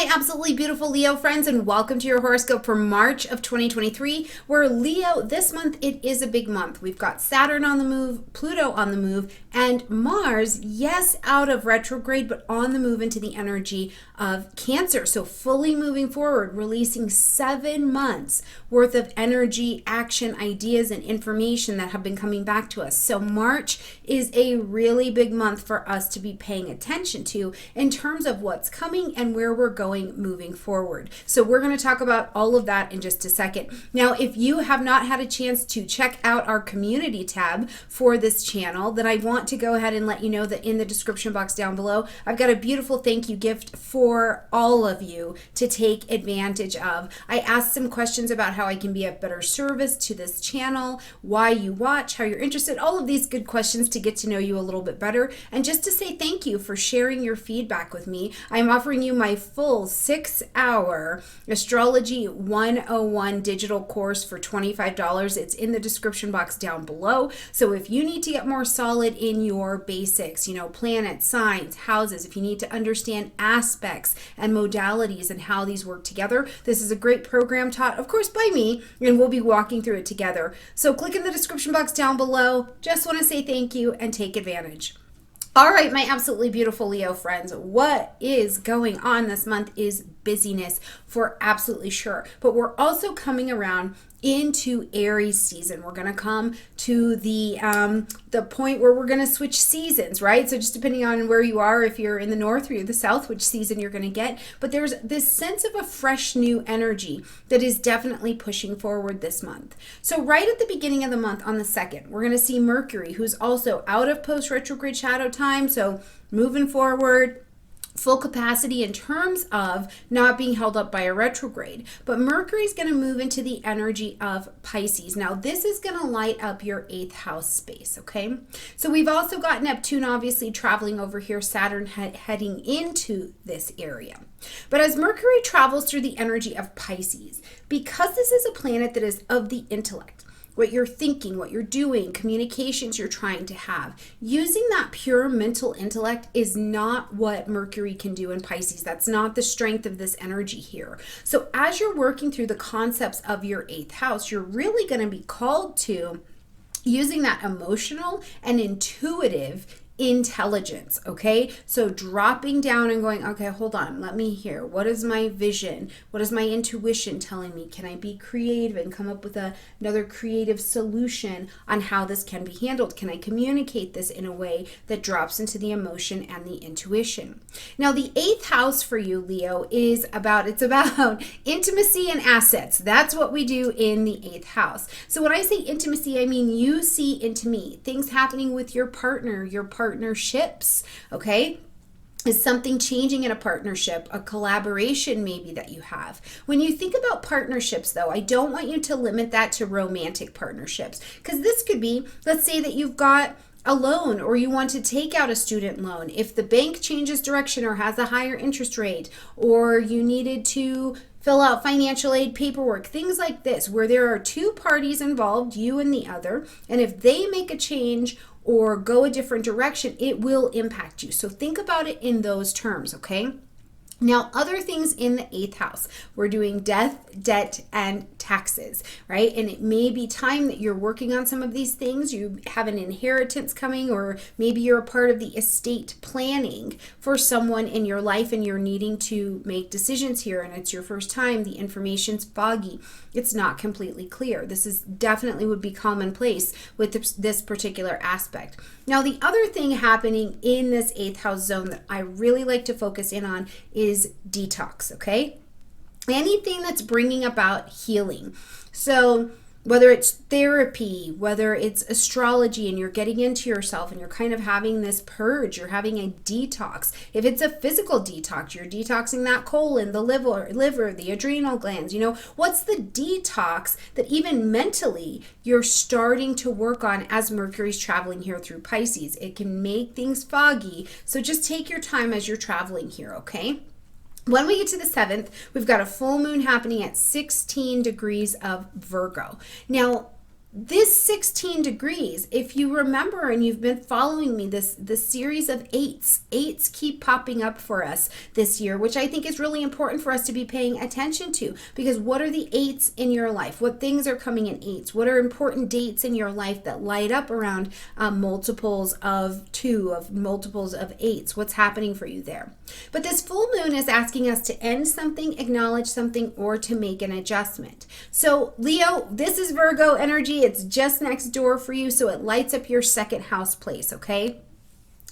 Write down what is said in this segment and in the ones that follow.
my absolutely beautiful Leo friends, and welcome to your horoscope for March of 2023, where Leo, this month, it is a big month. We've got Saturn on the move, Pluto on the move, and Mars, yes, out of retrograde, but on the move into the energy of Cancer. So fully moving forward, releasing 7 months worth of energy, action, ideas, and information that have been coming back to us. So March is a really big month for us to be paying attention to in terms of what's coming and where we're going moving forward. So we're going to talk about all of that in just a second. Now, if you have not had a chance to check out our community tab for this channel, then I want to go ahead and let you know that in the description box down below, I've got a beautiful thank you gift for all of you to take advantage of. I asked some questions about how I can be of better service to this channel, why you watch, how you're interested, all of these good questions to get to know you a little bit better, and just to say thank you for sharing your feedback with me. I'm offering you my full 6-hour Astrology 101 digital course for $25. It's in the description box down below. So if you need to get more solid in your basics, planets, signs, houses, if you need to understand aspects and modalities and how these work together, this is a great program taught, of course, by me, and we'll be walking through it together. So click in the description box down below. Just want to say thank you and take advantage. All right, my absolutely beautiful Leo friends, what is going on this month is busyness for absolutely sure. But we're also coming around into Aries season. We're going to come to the point where we're going to switch seasons, right? So just depending on where you are, if you're in the north or you're the south, which season you're going to get. But there's this sense of a fresh new energy that is definitely pushing forward this month. So right at the beginning of the month on the 2nd, we're going to see Mercury, who's also out of post-retrograde shadow time. So moving forward, full capacity in terms of not being held up by a retrograde. But Mercury is going to move into the energy of Pisces. Now, this is going to light up your 8th house space, okay? So we've also got Neptune obviously traveling over here, Saturn heading into this area. But as Mercury travels through the energy of Pisces, because this is a planet that is of the intellect, what you're thinking, what you're doing, communications you're trying to have. Using that pure mental intellect is not what Mercury can do in Pisces. That's not the strength of this energy here. So as you're working through the concepts of your 8th house, you're really going to be called to using that emotional and intuitive intelligence, okay? So dropping down and going, okay, hold on, let me hear. What is my vision? What is my intuition telling me? Can I be creative and come up with another creative solution on how this can be handled? Can I communicate this in a way that drops into the emotion and the intuition? Now, the 8th house for you, Leo, it's about intimacy and assets. That's what we do in the 8th house. So when I say intimacy, I mean you see into me, things happening with your partner, your partnerships, okay? Is something changing in a partnership, a collaboration maybe that you have. When you think about partnerships, though, I don't want you to limit that to romantic partnerships, because this could be, let's say that you've got a loan or you want to take out a student loan. If the bank changes direction or has a higher interest rate, or you needed to fill out financial aid paperwork, things like this, where there are two parties involved, you and the other, and if they make a change or go a different direction, it will impact you. So think about it in those terms, okay? Now, other things in the 8th house, we're doing death, debt, and taxes, right? And it may be time that you're working on some of these things. You have an inheritance coming, or maybe you're a part of the estate planning for someone in your life and you're needing to make decisions here, and it's your first time. The information's foggy. It's not completely clear. This is definitely would be commonplace with this particular aspect. Now, the other thing happening in this 8th house zone that I really like to focus in on is detox, okay? Anything that's bringing about healing. So whether it's therapy, whether it's astrology and you're getting into yourself and you're kind of having this purge, you're having a detox. If it's a physical detox, you're detoxing that colon, the liver, the adrenal glands. What's the detox that even mentally you're starting to work on as Mercury's traveling here through Pisces? It can make things foggy. So just take your time as you're traveling here, okay? When we get to the 7th, we've got a full moon happening at 16 degrees of Virgo. Now, This 16 degrees, if you remember and you've been following me, this series of eights keep popping up for us this year, which I think is really important for us to be paying attention to, because what are the eights in your life? What things are coming in eights? What are important dates in your life that light up around multiples of 2, of multiples of 8s? What's happening for you there? But this full moon is asking us to end something, acknowledge something, or to make an adjustment. So Leo, this is Virgo energy. It's just next door for you, so it lights up your second house place, okay?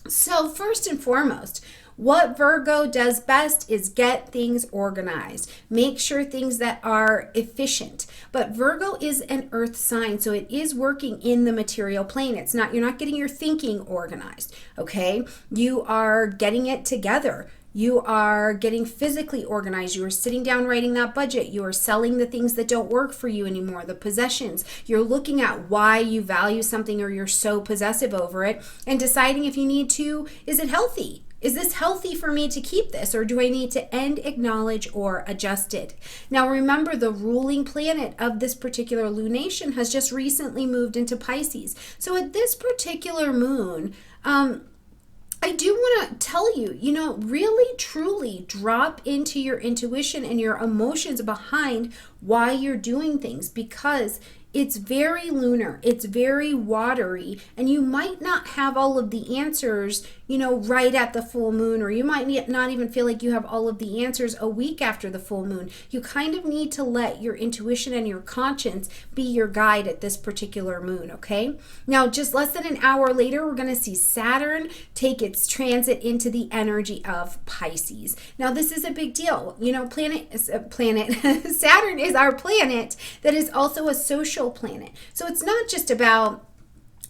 So first and foremost, what Virgo does best is get things organized. Make sure things that are efficient. But Virgo is an earth sign, so it is working in the material plane. It's not, you're not getting your thinking organized, okay? You are getting it together. You are getting physically organized. You are sitting down writing that budget. You are selling the things that don't work for you anymore, the possessions. You're looking at why you value something or you're so possessive over it and deciding if you need to, is it healthy? Is this healthy for me to keep this, or do I need to end, acknowledge, or adjust it? Now remember, the ruling planet of this particular lunation has just recently moved into Pisces. So at this particular moon, I do want to tell you, really truly drop into your intuition and your emotions behind why you're doing things, because it's very lunar, it's very watery, and you might not have all of the answers, right at the full moon, or you might not even feel like you have all of the answers a week after the full moon. You kind of need to let your intuition and your conscience be your guide at this particular moon, okay? Now, just less than an hour later, we're going to see Saturn take its transit into the energy of Pisces. Now, this is a big deal. Saturn is our planet that is also a social planet. So it's not just about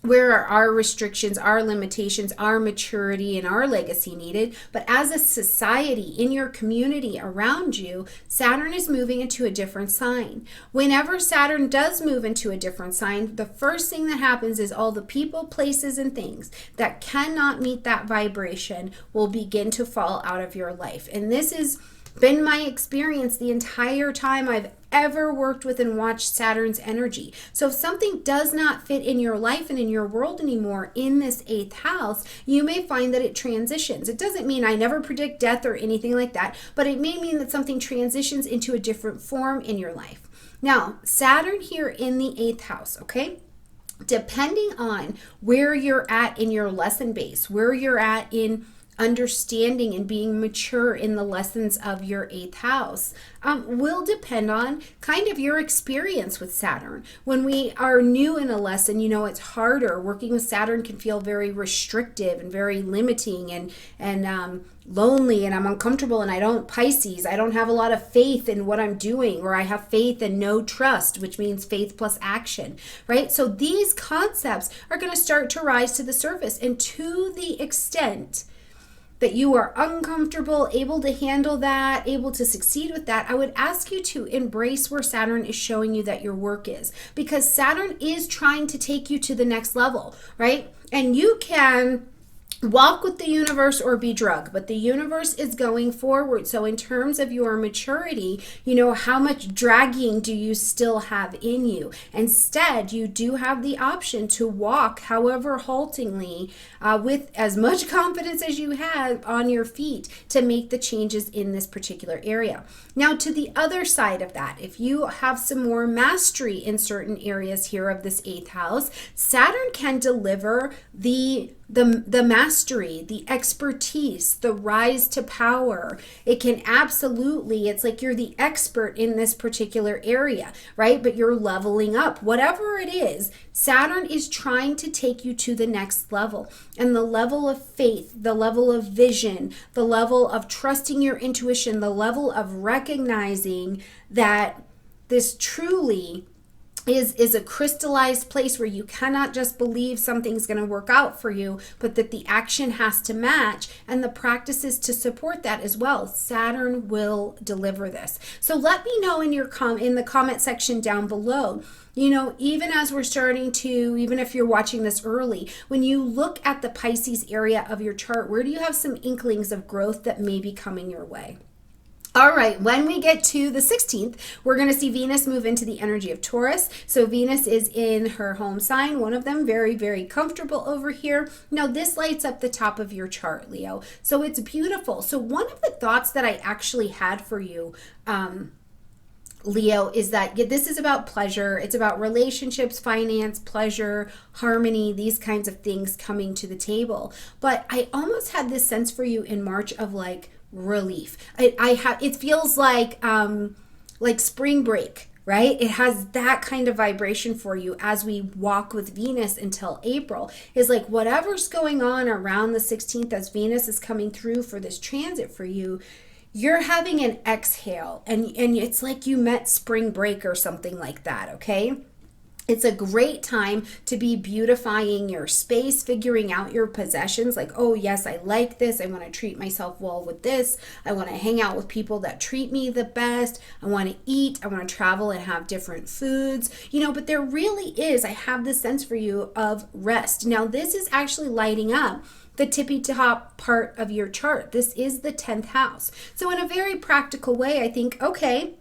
where are our restrictions, our limitations, our maturity, and our legacy needed, but as a society, in your community around you, Saturn is moving into a different sign. Whenever Saturn does move into a different sign, the first thing that happens is all the people, places, and things that cannot meet that vibration will begin to fall out of your life. And this has been my experience the entire time I've ever worked with and watched Saturn's energy. So if something does not fit in your life and in your world anymore in this 8th house, you may find that it transitions. It doesn't mean I never predict death or anything like that, but it may mean that something transitions into a different form in your life. Now, Saturn here in the 8th house, okay? Depending on where you're at in your lesson base, where you're at in understanding and being mature in the lessons of your 8th house will depend on kind of your experience with Saturn. When we are new in a lesson, it's harder. Working with Saturn can feel very restrictive and very limiting and lonely, and I'm uncomfortable, and I don't have a lot of faith in what I'm doing, or I have faith and no trust, which means faith plus action, right? So these concepts are going to start to rise to the surface, and to the extent that you are uncomfortable, able to handle that, able to succeed with that, I would ask you to embrace where Saturn is showing you that your work is, because Saturn is trying to take you to the next level, right? And you can walk with the universe or be drugged, but the universe is going forward. So in terms of your maturity, how much dragging do you still have in you? Instead, you do have the option to walk, however haltingly, with as much confidence as you have on your feet to make the changes in this particular area. Now, to the other side of that, if you have some more mastery in certain areas here of this 8th house, Saturn can deliver the mastery, the expertise, the rise to power. It can absolutely, it's like you're the expert in this particular area, right? But you're leveling up. Whatever it is, Saturn is trying to take you to the next level. And the level of faith, the level of vision, the level of trusting your intuition, the level of recognizing that this truly is a crystallized place where you cannot just believe something's going to work out for you, but that the action has to match and the practices to support that as well. Saturn will deliver this. So let me know in the comment section down below, even as we're starting to, even if you're watching this early, when you look at the Pisces area of your chart, where do you have some inklings of growth that may be coming your way? All right, when we get to the 16th, we're going to see Venus move into the energy of Taurus. So Venus is in her home sign, one of them, very, very comfortable over here. Now, this lights up the top of your chart, Leo. So it's beautiful. So one of the thoughts that I actually had for you, Leo, is that this is about pleasure. It's about relationships, finance, pleasure, harmony, these kinds of things coming to the table. But I almost had this sense for you in March of like relief. It feels like spring break, right? It has that kind of vibration for you as we walk with Venus until April. Is like whatever's going on around the 16th as Venus is coming through for this transit for you, you're having an exhale, and it's like you met spring break or something like that, okay? It's a great time to be beautifying your space, figuring out your possessions. Like, oh yes, I like this. I want to treat myself well with this. I want to hang out with people that treat me the best. I want to eat. I want to travel and have different foods. But there really is, I have this sense for you of rest. Now, this is actually lighting up the tippy top part of your chart. This is the 10th house. So in a very practical way, I think, okay,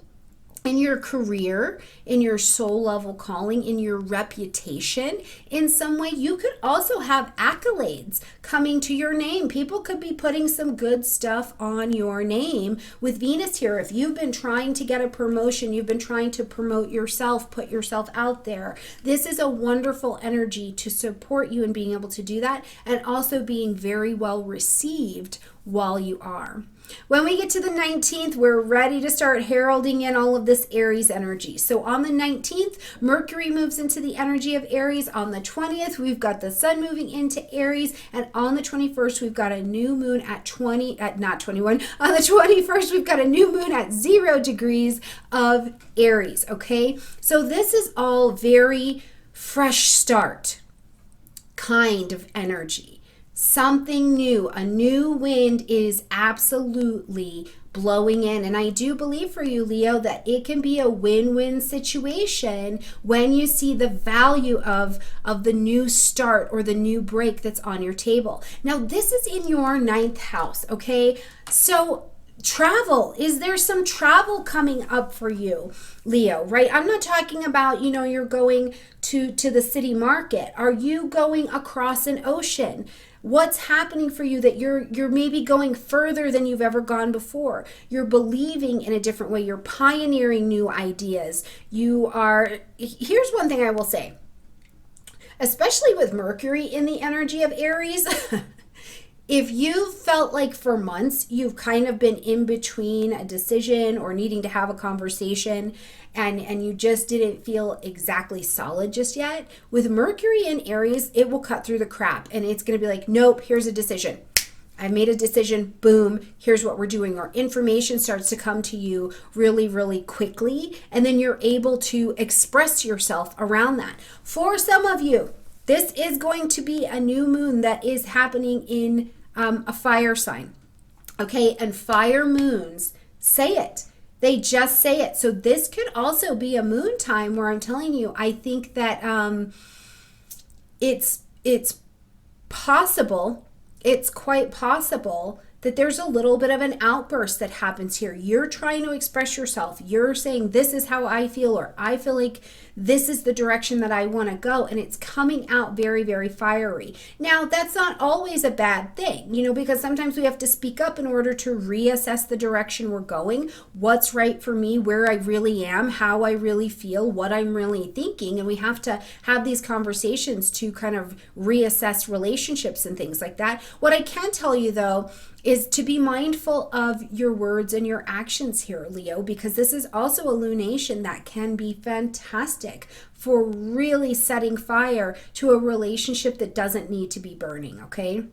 in your career, in your soul level calling, in your reputation, in some way, you could also have accolades coming to your name. People could be putting some good stuff on your name with Venus here. If you've been trying to get a promotion, you've been trying to promote yourself, put yourself out there, this is a wonderful energy to support you in being able to do that, and also being very well received while you are. When we get to the 19th, we're ready to start heralding in all of this Aries energy. So on the 19th, Mercury moves into the energy of Aries. On the 20th, we've got the sun moving into Aries. And on the 21st, we've got a new moon on the 21st, we've got a new moon at 0 degrees of Aries, okay? So this is all very fresh start kind of energy. Something new, a new wind is absolutely blowing in. And I do believe for you, Leo, that it can be a win-win situation when you see the value of the new start or the new break that's on your table. Now, this is in your 9th house, okay? So travel, is there some travel coming up for you, Leo, right? I'm not talking about, you're going to the city market. Are you going across an ocean? What's happening for you that you're maybe going further than you've ever gone before? You're believing in a different way. You're pioneering new ideas. Here's one thing I will say, especially with Mercury in the energy of Aries, if you felt like for months you've kind of been in between a decision or needing to have a conversation and you just didn't feel exactly solid just yet, with Mercury in Aries, it will cut through the crap and it's going to be like, nope, here's a decision. I made a decision, boom, here's what we're doing. Or information starts to come to you really, really quickly, and then you're able to express yourself around that. For some of you, this is going to be a new moon that is happening in a fire sign, okay? And fire moons say it. They just say it. So this could also be a moon time where I'm telling you, I think that it's possible, it's quite possible that there's a little bit of an outburst that happens here. You're trying to express yourself. You're saying, this is how I feel, or I feel like this is the direction that I want to go. And it's coming out very, very fiery. Now, that's not always a bad thing, because sometimes we have to speak up in order to reassess the direction we're going, what's right for me, where I really am, how I really feel, what I'm really thinking. And we have to have these conversations to kind of reassess relationships and things like that. What I can tell you, though, is to be mindful of your words and your actions here, Leo, because this is also a lunation that can be fantastic for really setting fire to a relationship that doesn't need to be burning, okay?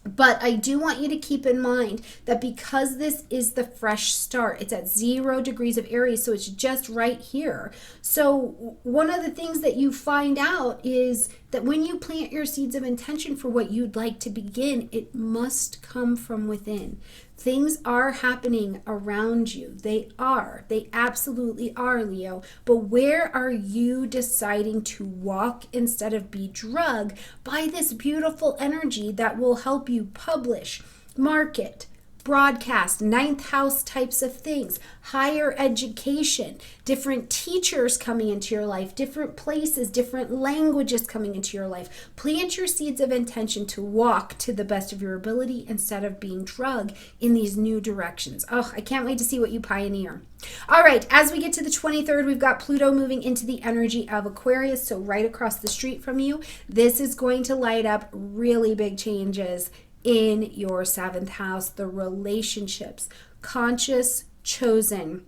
But I do want you to keep in mind that because this is the fresh start, it's at 0 degrees of Aries, so it's just right here. So one of the things that you find out is that when you plant your seeds of intention for what you'd like to begin, it must come from within. Things are happening around you. They absolutely are, Leo. But where are you deciding to walk instead of be drugged by this beautiful energy that will help you publish, market, broadcast, ninth house types of things, higher education, different teachers coming into your life, different places, different languages coming into your life. Plant your seeds of intention to walk to the best of your ability instead of being drugged in these new directions. Oh, I can't wait to see what you pioneer. All right, as we get to the 23rd, we've got Pluto moving into the energy of Aquarius, so right across the street from you. This is going to light up really big changes in your 7th house, the relationships, conscious, chosen,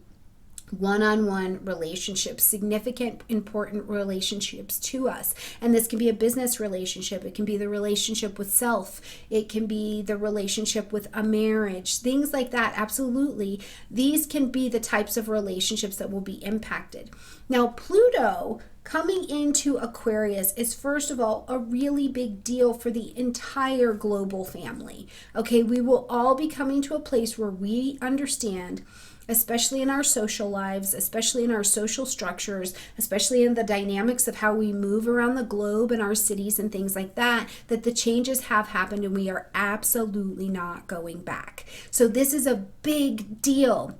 one-on-one relationships, significant, important relationships to us. And this can be a business relationship. It can be the relationship with self. It can be the relationship with a marriage, things like that. Absolutely. These can be the types of relationships that will be impacted. Now, Pluto coming into Aquarius is, first of all, a really big deal for the entire global family. Okay, we will all be coming to a place where we understand, especially in our social lives, especially in our social structures, especially in the dynamics of how we move around the globe in our cities and things like that, that the changes have happened and we are absolutely not going back. So this is a big deal.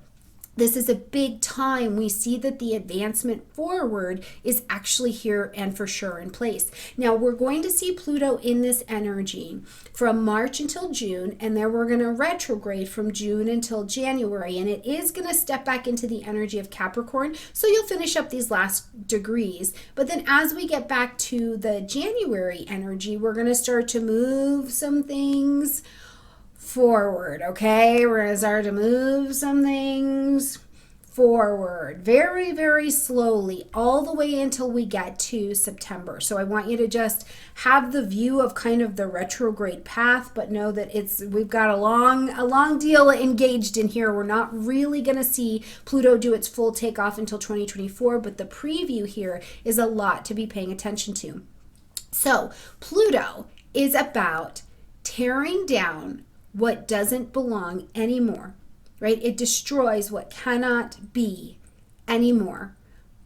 This is a big time. We see that the advancement forward is actually here and for sure in place. Now, we're going to see Pluto in this energy from March until June, and then we're going to retrograde from June until January, and it is going to step back into the energy of Capricorn, so you'll finish up these last degrees. But then as we get back to the January energy, we're going to start to move some things forward, okay? We're going to start to move some things forward very, very slowly all the way until we get to September. So I want you to just have the view of kind of the retrograde path, but know that we've got a long deal engaged in here. We're not really going to see Pluto do its full takeoff until 2024, but the preview here is a lot to be paying attention to. So Pluto is about tearing down what doesn't belong anymore, right? It destroys what cannot be anymore.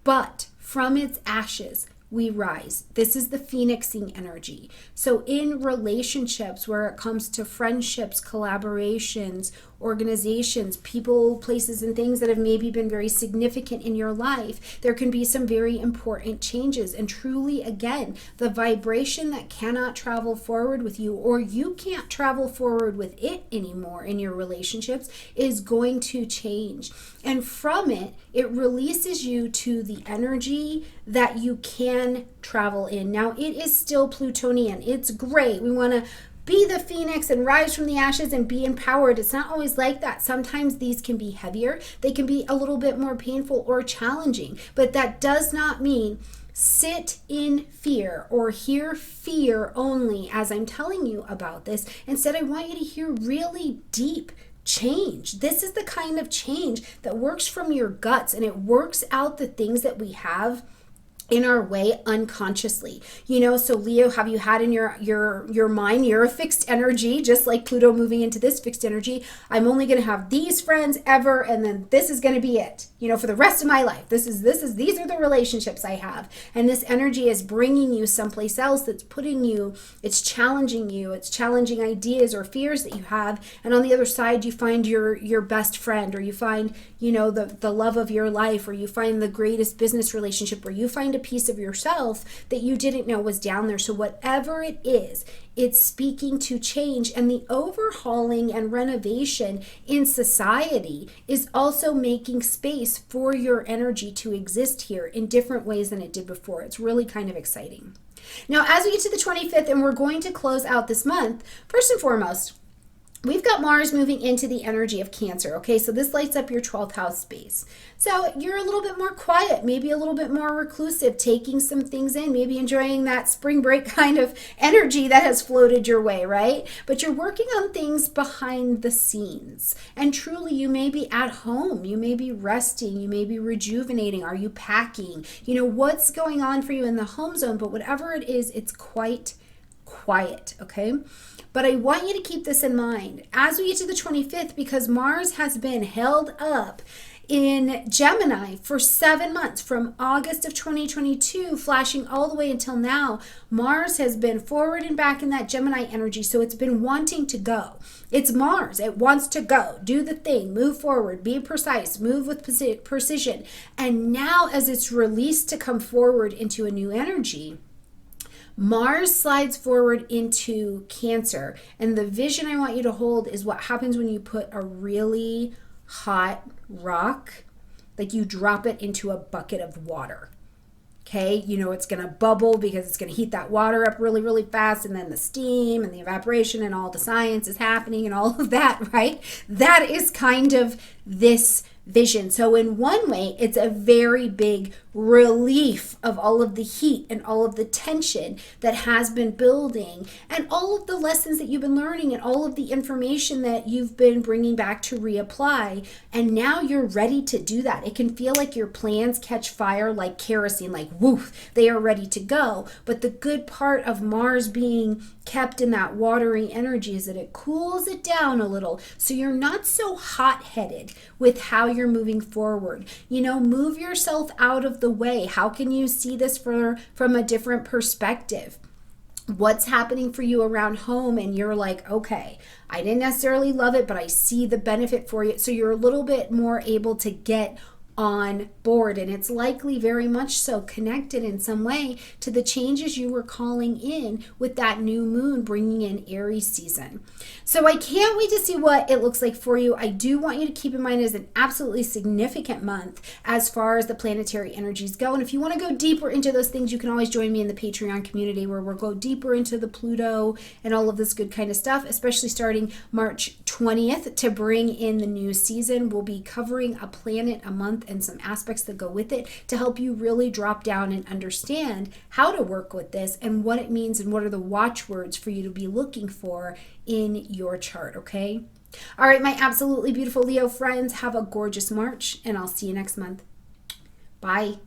But from its ashes, we rise. This is the phoenixing energy. So in relationships, where it comes to friendships, collaborations, organizations, people, places, and things that have maybe been very significant in your life, there can be some very important changes. And truly, again, the vibration that cannot travel forward with you, or you can't travel forward with it anymore in your relationships, is going to change. And from it, it releases you to the energy that you can travel in. Now, it is still Plutonian. It's great. We want to be the phoenix and rise from the ashes and be empowered. It's not always like that. Sometimes these can be heavier. They can be a little bit more painful or challenging. But that does not mean sit in fear or hear fear only as I'm telling you about this. Instead, I want you to hear really deep change. This is the kind of change that works from your guts, and it works out the things that we have in our way unconsciously. So Leo, have you had in your mind, you're a fixed energy, just like Pluto moving into this fixed energy. I'm only going to have these friends ever, and then this is going to be it, for the rest of my life. These are the relationships I have. And this energy is bringing you someplace else that's putting you, it's challenging you, it's challenging ideas or fears that you have. And on the other side, you find your best friend, or you find, the love of your life, or you find the greatest business relationship, or you find a piece of yourself that you didn't know was down there. So whatever it is, it's speaking to change. And the overhauling and renovation in society is also making space for your energy to exist here in different ways than it did before. It's really kind of exciting. Now, as we get to the 25th, and we're going to close out this month, first and foremost, we've got Mars moving into the energy of Cancer, okay? So this lights up your 12th house space. So you're a little bit more quiet, maybe a little bit more reclusive, taking some things in, maybe enjoying that spring break kind of energy that has floated your way, right? But you're working on things behind the scenes. And truly, you may be at home, you may be resting, you may be rejuvenating. Are you packing? What's going on for you in the home zone? But whatever it is, it's quite quiet, okay? But I want you to keep this in mind as we get to the 25th, because Mars has been held up in Gemini for 7 months, from August of 2022, flashing all the way until now. Mars has been forward and back in that Gemini energy, so it's been wanting to go. It's Mars. It wants to go, do the thing, move forward, be precise, move with precision. And now as it's released to come forward into a new energy, Mars slides forward into Cancer. And the vision I want you to hold is what happens when you put a really hot rock, like you drop it into a bucket of water. Okay, you know it's going to bubble because it's going to heat that water up really, really fast, and then the steam and the evaporation and all the science is happening and all of that, right? That is kind of this vision. So in one way, it's a very big relief of all of the heat and all of the tension that has been building, and all of the lessons that you've been learning, and all of the information that you've been bringing back to reapply. And now you're ready to do that. It can feel like your plans catch fire like kerosene, like woof, they are ready to go. But the good part of Mars being kept in that watery energy is that it cools it down a little, so you're not so hot-headed with how you're moving forward. You know, move yourself out of the way. How can you see this from a different perspective? What's happening for you around home, and you're like, okay, I didn't necessarily love it, but I see the benefit for you. So you're a little bit more able to get on board, and it's likely very much so connected in some way to the changes you were calling in with that new moon bringing in Aries season. So I can't wait to see what it looks like for you. I do want you to keep in mind it is an absolutely significant month as far as the planetary energies go. And if you want to go deeper into those things, you can always join me in the Patreon community, where we'll go deeper into the Pluto and all of this good kind of stuff, especially starting March 20th to bring in the new season. We'll be covering a planet a month and some aspects that go with it to help you really drop down and understand how to work with this and what it means and what are the watchwords for you to be looking for in your chart, okay? All right, my absolutely beautiful Leo friends, have a gorgeous March, and I'll see you next month. Bye.